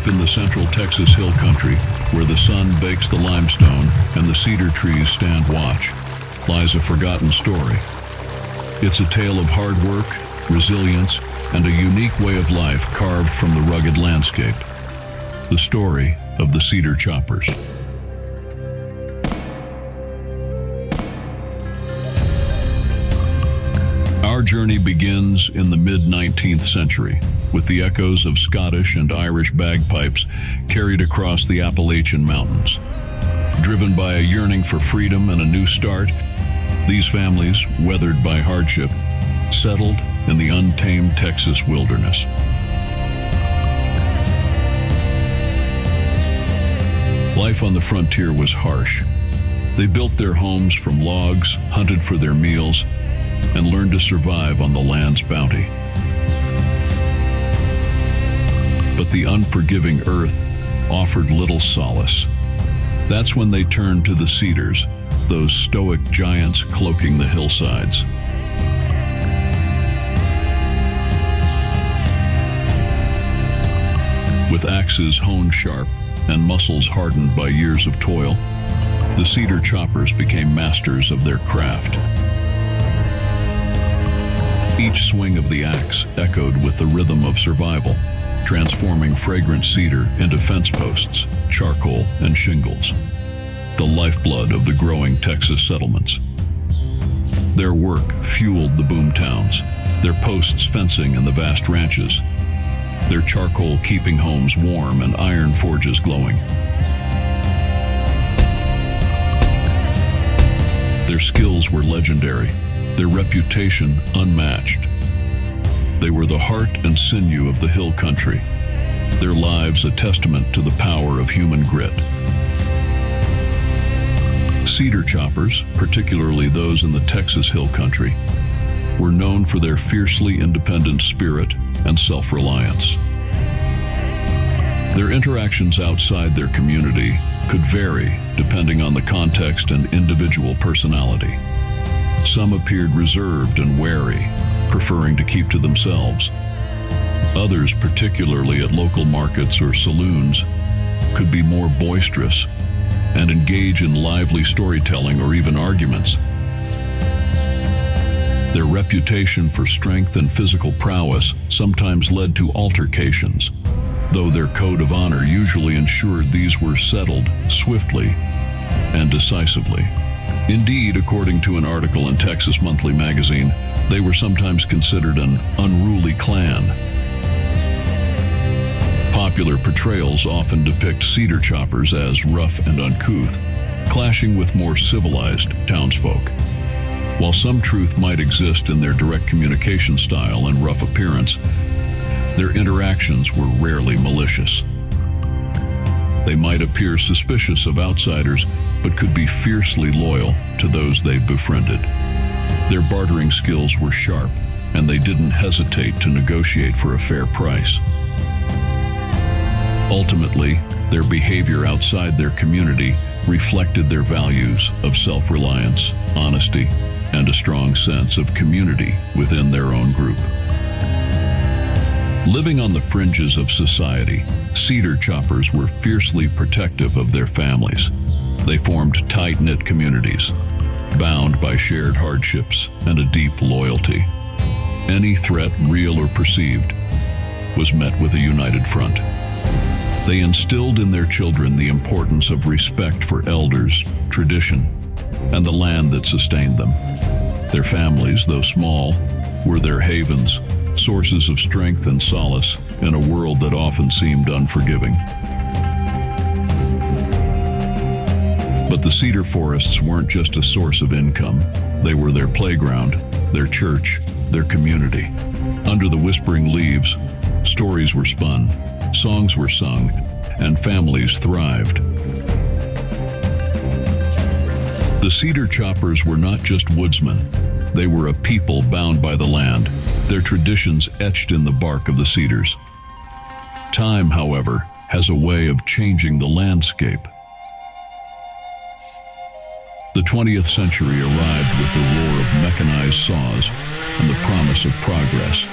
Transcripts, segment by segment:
in the central Texas hill country, where the sun bakes the limestone and the cedar trees stand watch, lies a forgotten story. It's a tale of hard work, resilience, and a unique way of life carved from the rugged landscape. The story of the Cedar Choppers. Our journey begins in the mid-19th century, with the echoes of Scottish and Irish bagpipes carried across the Appalachian Mountains. Driven by a yearning for freedom and a new start, these families, weathered by hardship, settled in the untamed Texas wilderness. Life on the frontier was harsh. They built their homes from logs, hunted for their meals, and learned to survive on the land's bounty. But the unforgiving earth offered little solace. That's when they turned to the cedars, those stoic giants cloaking the hillsides. With axes honed sharp and muscles hardened by years of toil, the Cedar Choppers became masters of their craft. Each swing of the axe echoed with the rhythm of survival, transforming fragrant cedar into fence posts, charcoal, and shingles, the lifeblood of the growing Texas settlements. Their work fueled the boom towns, their posts fencing in the vast ranches, their charcoal keeping homes warm and iron forges glowing. Their skills were legendary, their reputation unmatched. They were the heart and sinew of the hill country, their lives a testament to the power of human grit. Cedar Choppers, particularly those in the Texas hill country, were known for their fiercely independent spirit and self-reliance. Their interactions outside their community could vary depending on the context and individual personality. Some appeared reserved and wary, preferring to keep to themselves. Others, particularly at local markets or saloons, could be more boisterous and engage in lively storytelling or even arguments. Their reputation for strength and physical prowess sometimes led to altercations, though their code of honor usually ensured these were settled swiftly and decisively. Indeed, according to an article in Texas Monthly magazine, they were sometimes considered an unruly clan. Popular portrayals often depict Cedar Choppers as rough and uncouth, clashing with more civilized townsfolk. While some truth might exist in their direct communication style and rough appearance, their interactions were rarely malicious. They might appear suspicious of outsiders, but could be fiercely loyal to those they befriended. Their bartering skills were sharp, and they didn't hesitate to negotiate for a fair price. Ultimately, their behavior outside their community reflected their values of self-reliance, honesty, and a strong sense of community within their own group. Living on the fringes of society, Cedar Choppers were fiercely protective of their families. They formed tight-knit communities, bound by shared hardships and a deep loyalty. Any threat, real or perceived, was met with a united front. They instilled in their children the importance of respect for elders, tradition, and the land that sustained them. Their families, though small, were their havens, sources of strength and solace in a world that often seemed unforgiving. But the cedar forests weren't just a source of income. They were their playground, their church, their community. Under the whispering leaves, stories were spun, songs were sung, and families thrived. The Cedar Choppers were not just woodsmen. They were a people bound by the land, their traditions etched in the bark of the cedars. Time, however, has a way of changing the landscape. The 20th century arrived with the roar of mechanized saws and the promise of progress.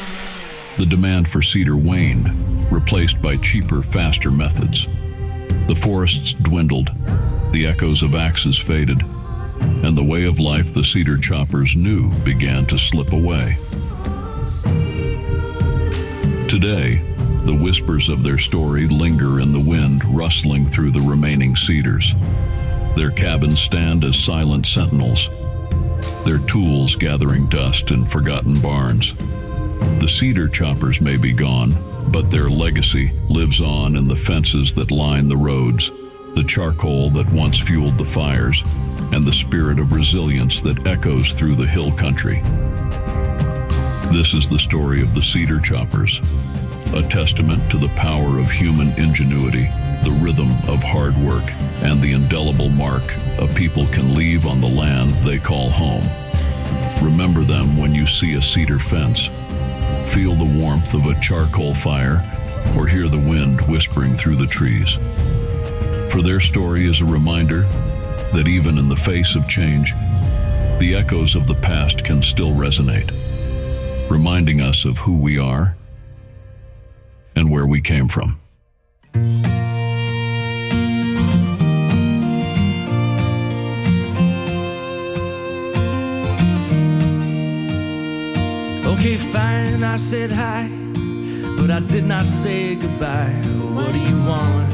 The demand for cedar waned, replaced by cheaper, faster methods. The forests dwindled, the echoes of axes faded, and the way of life the Cedar Choppers knew began to slip away. Today, the whispers of their story linger in the wind, rustling through the remaining cedars. Their cabins stand as silent sentinels, their tools gathering dust in forgotten barns. The Cedar Choppers may be gone, but their legacy lives on in the fences that line the roads, the charcoal that once fueled the fires, and the spirit of resilience that echoes through the hill country. This is the story of the Cedar Choppers, a testament to the power of human ingenuity, the rhythm of hard work, and the indelible mark a people can leave on the land they call home. Remember them when you see a cedar fence, feel the warmth of a charcoal fire, or hear the wind whispering through the trees. For their story is a reminder that even in the face of change, the echoes of the past can still resonate, reminding us of who we are and where we came from. Okay, fine, I said hi, but I did not say goodbye. What do you want?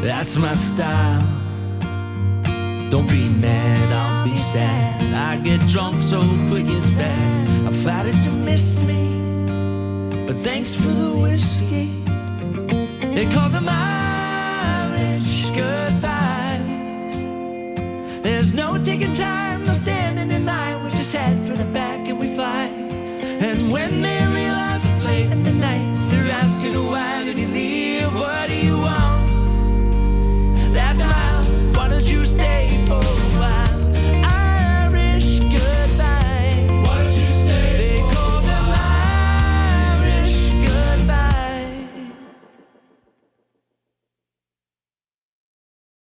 That's my style. Don't be mad, I'll be sad. I get drunk so quick it's bad. I'm flattered you missed me, but thanks for the whiskey. They call them Irish goodbyes. There's no taking time